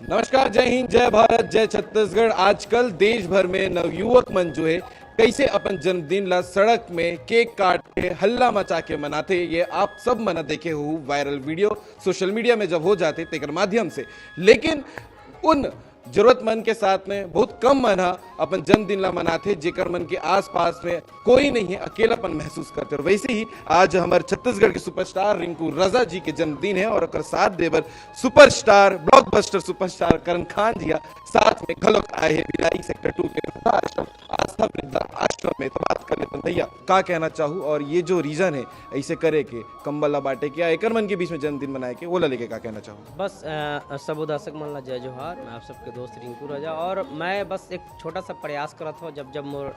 नमस्कार, जय हिंद, जय भारत, जय छत्तीसगढ़। आजकल देश भर में नवयुवक मन जो है कैसे अपन जन्मदिन ला सड़क में केक काट के हल्ला मचा के मनाते, ये आप सब मना देखे हो वायरल वीडियो सोशल मीडिया में जब हो जाते तेकर माध्यम से। लेकिन उन जरूरतमंद के साथ में बहुत कम मन अपन जन्मदिन ला मनाते जेकर मन के आसपास में कोई नहीं है, अकेलापन महसूस करते। और वैसे ही आज हमारे छत्तीसगढ़ के सुपरस्टार रिंकू रजा जी के जन्मदिन है और साथ देवर सुपरस्टार ब्लॉकबस्टर सुपरस्टार करण खान जी साथ में घलोक आए हैं भिलाई सेक्टर 2 के आश्रम आस्था वृद्धा आश्रम में। तो बात कर लेते भैया का कहना चाहूँ और ये जो रीजन है ऐसे करे के कंबला बांटे के एकर मन के बीच में जन्मदिन मनाए के वो लेके का कहना चाहूँ। बस सब दर्शक मन ला जय जोहार। मैं आप सबके दोस्त रिंकू रजा और मैं बस एक छोटा सा प्रयास करत हो। जब मोर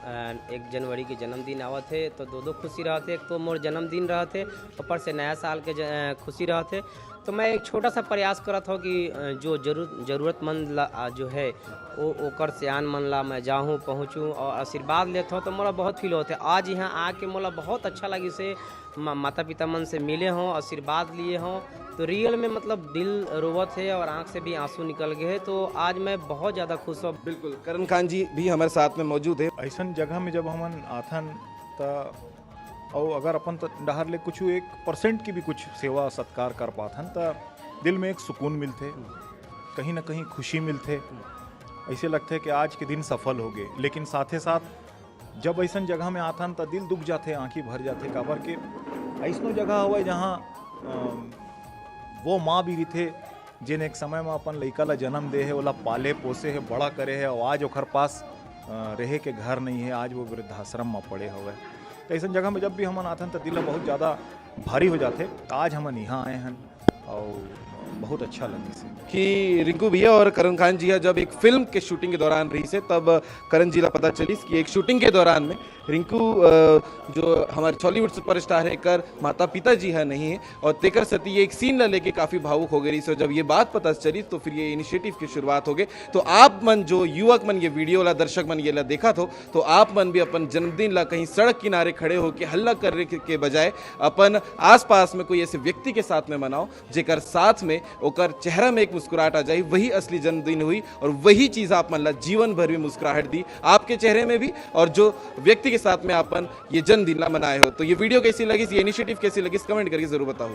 1 जनवरी के जन्मदिन आवत है तो दो खुशी रहते। एक तो मोर जन्मदिन रहते, ऊपर से नया साल के खुशी रहते। तो मैं एक छोटा सा प्रयास करत हो कि जो जरूरतमंद जो है वो ओकर सियान मन ला मैं जाऊँ पहुँचूँ और आशीर्वाद लेता हूँ। तो मोला बहुत फील होते। आज यहाँ आके मोला बहुत अच्छा लगी से माता पिता मन से मिले हों, आशीर्वाद लिए हों। तो रियल में मतलब दिल रोवत है और आंख से भी आंसू निकल गए हैं। तो आज मैं बहुत ज़्यादा खुश हूँ। बिल्कुल, करण खान जी भी हमारे साथ में मौजूद है। ऐसा जगह में जब हमन आथन त और अगर अपन डहर ले कुछ 1% की भी कुछ सेवा सत्कार कर पाथन त दिल में एक सुकून मिलते, कहीं ना कहीं खुशी मिलते। ऐसे लगते है कि आज के दिन सफल हो गए। लेकिन साथे साथ जब ऐसा जगह में आथन त दिल दुख जाते, आँखी भर जाते। काबर के ऐसनो जगह हुआ जहाँ वो माँ भी रही जिन एक समय में अपन लड़का ला जन्म दे है, ओला पाले पोसे है, बड़ा करे है और आज ओखर पास रहे के घर नहीं है, आज वो वृद्धाश्रम में पड़े हुए। तो ऐसा जगह में जब भी हमन आथन तो दिल बहुत ज़्यादा भारी हो जाते। आज हमन यहाँ आए हैं और बहुत अच्छा लगे से कि रिंकू भैया और करण खान जी जब एक फिल्म के शूटिंग के दौरान रही से तब करण जी ला पता चली कि एक शूटिंग के दौरान में रिंकू जो हमारे बॉलीवुड सुपरस्टार है कर माता पिता जी है नहीं है और तेकर सती ये एक सीन ला लेके काफ़ी भावुक हो गई। सो जब ये बात पता चली तो फिर ये इनिशिएटिव की शुरुआत हो गई। तो आप मन जो युवक मन ये वीडियो ला दर्शक मन ये ला देखा तो आप मन भी अपन जन्मदिन ला कहीं सड़क किनारे खड़े होकर हल्ला करने के बजाय अपन आसपास में कोई ऐसे व्यक्ति के साथ में मनाओ जेकर साथ में ओकर चेहरा में एक मुस्कुराहट आ जाए। वही असली जन्मदिन हुई और वही चीज़ आप मन ला जीवन भर भी मुस्कुराहट दी आपके चेहरे में भी और जो व्यक्ति के साथ में अपन ये जन्मदिन ला मनाए हो। तो ये वीडियो कैसी लगी, ये इनिशिएटिव कैसी लगी, कमेंट करके जरूर बताओ।